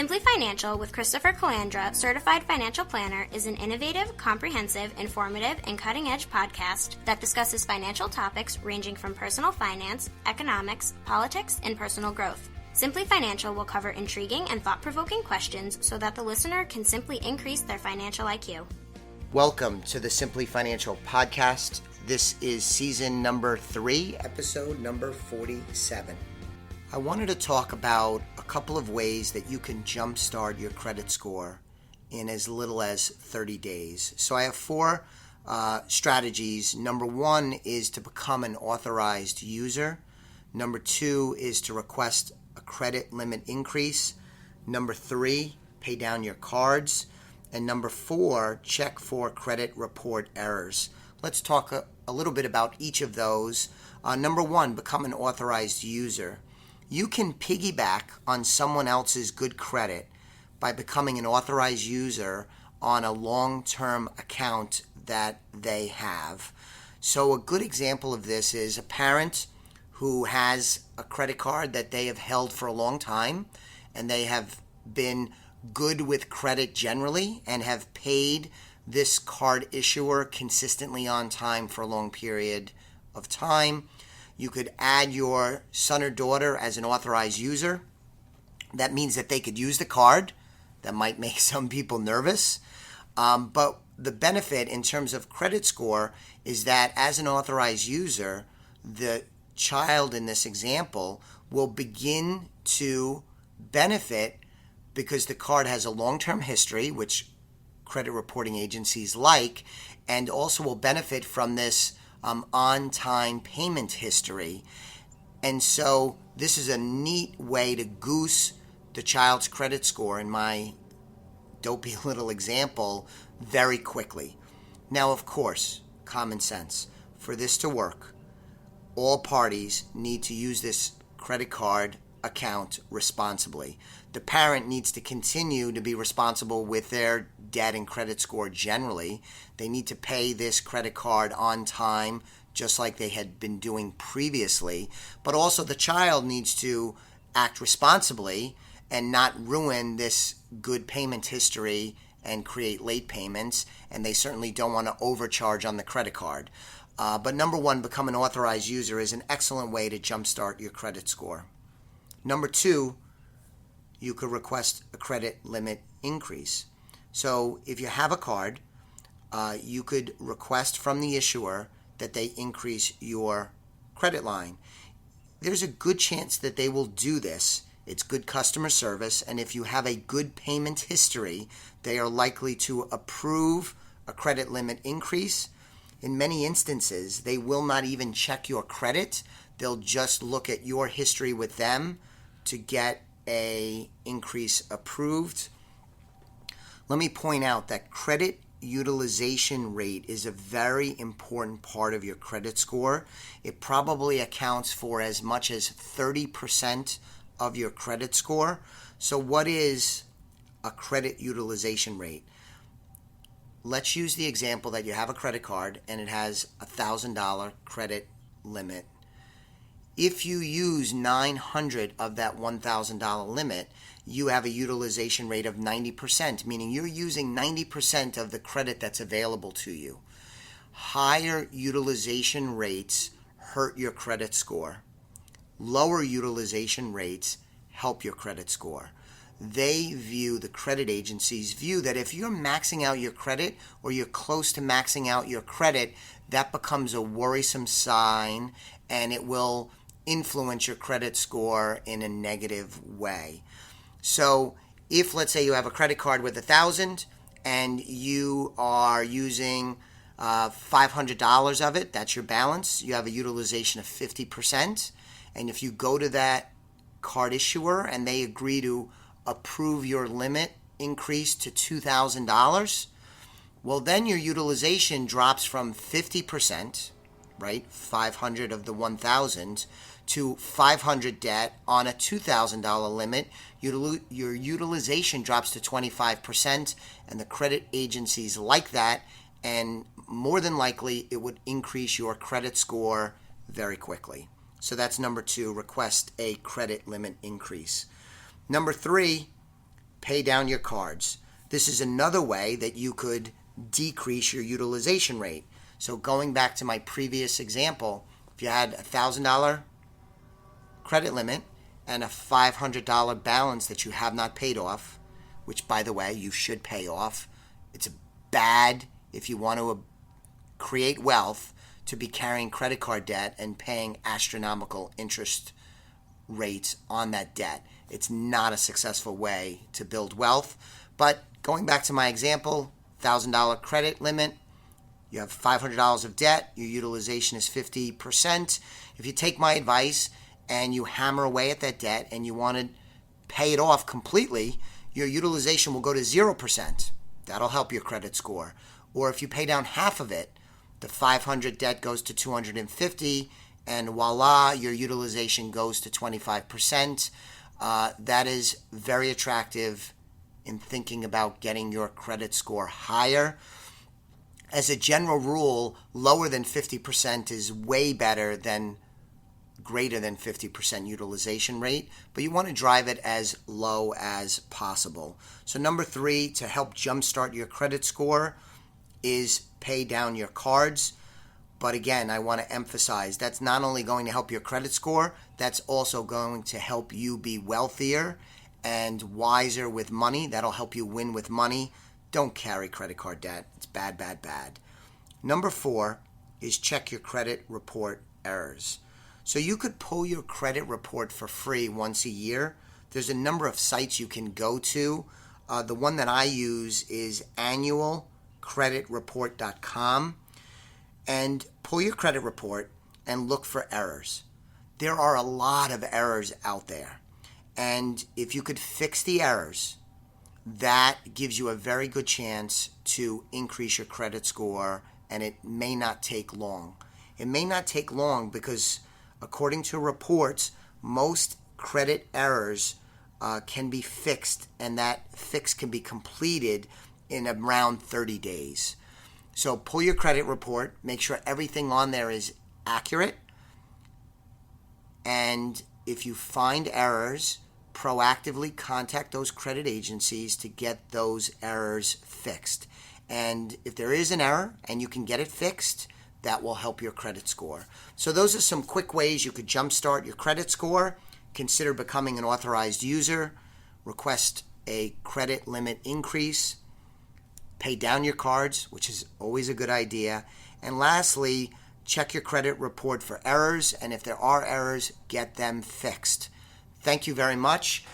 Simply Financial with Christopher Calandra, Certified Financial Planner, is an innovative, comprehensive, informative, and cutting-edge podcast that discusses financial topics ranging from personal finance, economics, politics, and personal growth. Simply Financial will cover intriguing and thought-provoking questions so that the listener can simply increase their financial IQ. Welcome to the Simply Financial podcast. This is season number 3, episode number 47. I wanted to talk about a couple of ways that you can jumpstart your credit score in as little as 30 days. So I have 4 strategies. Number 1 is to become an authorized user. Number 2 is to request a credit limit increase. Number 3, pay down your cards. And number 4, check for credit report errors. Let's talk a little bit about each of those. Number 1, become an authorized user. You can piggyback on someone else's good credit by becoming an authorized user on a long-term account that they have. So a good example of this is a parent who has a credit card that they have held for a long time, and they have been good with credit generally and have paid this card issuer consistently on time for a long period of time. You could add your son or daughter as an authorized user. That means that they could use the card. That might make some people nervous. But the benefit in terms of credit score is that as an authorized user, the child in this example will begin to benefit because the card has a long-term history, which credit reporting agencies like, and also will benefit from this on-time payment history. And so this is a neat way to goose the child's credit score, in my dopey little example, very quickly. Now, of course, common sense. For this to work, all parties need to use this credit card account responsibly. The parent needs to continue to be responsible with their debt and credit score generally. They need to pay this credit card on time, just like they had been doing previously. But also the child needs to act responsibly and not ruin this good payment history and create late payments. And they certainly don't want to overcharge on the credit card. But number 1, become an authorized user is an excellent way to jumpstart your credit score. Number 2, you could request a credit limit increase. So if you have a card, you could request from the issuer that they increase your credit line. There's a good chance that they will do this. It's good customer service, and if you have a good payment history, they are likely to approve a credit limit increase. In many instances, they will not even check your credit. They'll just look at your history with them to get a increase approved. Let me point out that credit utilization rate is a very important part of your credit score. It probably accounts for as much as 30% of your credit score. So what is a credit utilization rate? Let's use the example that you have a credit card and it has a $1,000 credit limit. If you use 900 of that $1,000 limit, you have a utilization rate of 90%, meaning you're using 90% of the credit that's available to you. Higher utilization rates hurt your credit score. Lower utilization rates help your credit score. The credit agencies view that if you're maxing out your credit or you're close to maxing out your credit, that becomes a worrisome sign and it will influence your credit score in a negative way. So if, let's say, you have a credit card with $1,000 and you are using $500 of it, that's your balance, you have a utilization of 50%. And if you go to that card issuer and they agree to approve your limit increase to $2,000, well, then your utilization drops from 50%, right, 500 of the 1,000, to 500 debt on a $2,000 limit. Your utilization drops to 25%, and the credit agencies like that, and more than likely it would increase your credit score very quickly. So that's number 2, request a credit limit increase. Number 3, pay down your cards. This is another way that you could decrease your utilization rate. So going back to my previous example, if you had a $1,000 credit limit and a $500 balance that you have not paid off, which, by the way, you should pay off. It's bad if you want to create wealth to be carrying credit card debt and paying astronomical interest rates on that debt. It's not a successful way to build wealth. But going back to my example, $1,000 credit limit, you have $500 of debt, your utilization is 50%. If you take my advice and you hammer away at that debt and you want to pay it off completely, your utilization will go to 0%. That'll help your credit score. Or if you pay down half of it, the 500 debt goes to 250, and voila, your utilization goes to 25%. That is very attractive in thinking about getting your credit score higher. As a general rule, lower than 50% is way better than greater than 50% utilization rate, but you want to drive it as low as possible. So number 3, to help jumpstart your credit score, is pay down your cards. But again, I want to emphasize that's not only going to help your credit score, that's also going to help you be wealthier and wiser with money. That'll help you win with money. Don't carry credit card debt. It's bad, bad, bad. Number 4 is check your credit report errors. So you could pull your credit report for free once a year. There's a number of sites you can go to. The one that I use is annualcreditreport.com. And pull your credit report and look for errors. There are a lot of errors out there. And if you could fix the errors, that gives you a very good chance to increase your credit score, and it may not take long. It may not take long because, according to reports, most credit errors can be fixed, and that fix can be completed in around 30 days. So pull your credit report, make sure everything on there is accurate, and if you find errors, proactively contact those credit agencies to get those errors fixed. And if there is an error and you can get it fixed, that will help your credit score. So those are some quick ways you could jumpstart your credit score. Consider becoming an authorized user, request a credit limit increase, pay down your cards, which is always a good idea. And lastly, check your credit report for errors, and if there are errors, get them fixed. Thank you very much.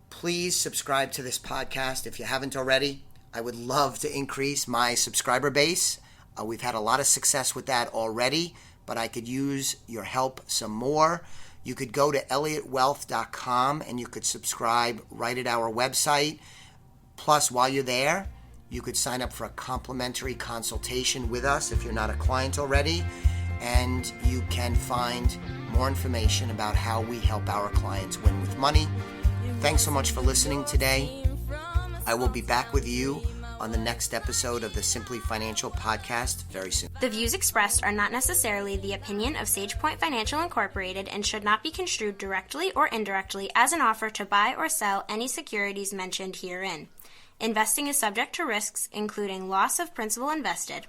Please subscribe to this podcast if you haven't already. I would love to increase my subscriber base. We've had a lot of success with that already, but I could use your help some more. You could go to elliottwealth.com and you could subscribe right at our website. Plus, while you're there, you could sign up for a complimentary consultation with us if you're not a client already, and you can find more information about how we help our clients win with money. Thanks so much for listening today. I will be back with you on the next episode of the Simply Financial podcast very soon. The views expressed are not necessarily the opinion of SagePoint Financial Incorporated and should not be construed directly or indirectly as an offer to buy or sell any securities mentioned herein. Investing is subject to risks, including loss of principal invested.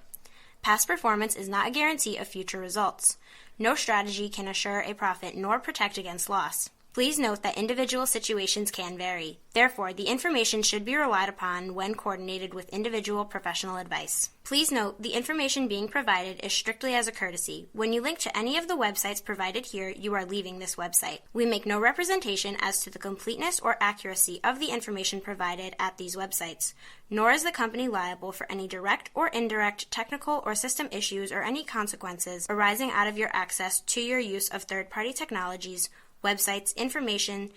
Past performance is not a guarantee of future results. No strategy can assure a profit nor protect against loss. Please note that individual situations can vary. Therefore, the information should be relied upon when coordinated with individual professional advice. Please note, the information being provided is strictly as a courtesy. When you link to any of the websites provided here, you are leaving this website. We make no representation as to the completeness or accuracy of the information provided at these websites, nor is the company liable for any direct or indirect technical or system issues or any consequences arising out of your access to your use of third-party technologies, websites, information,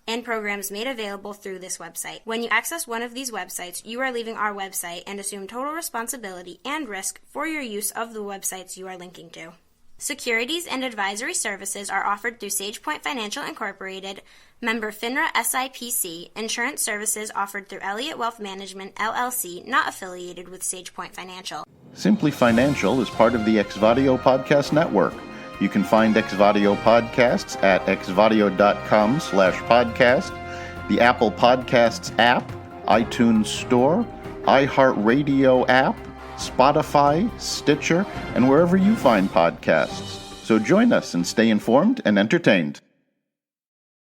and programs made available through this website. When you access one of these websites, you are leaving our website and assume total responsibility and risk for your use of the websites you are linking to. Securities and advisory services are offered through SagePoint Financial Incorporated, member FINRA SIPC. Insurance services offered through Elliott Wealth Management, LLC, not affiliated with SagePoint Financial. Simply Financial is part of the Exvadio Podcast Network. You can find Exvadio podcasts at exvadio.com/podcast the Apple Podcasts app, iTunes Store, iHeartRadio app, Spotify, Stitcher, and wherever you find podcasts. So join us and stay informed and entertained.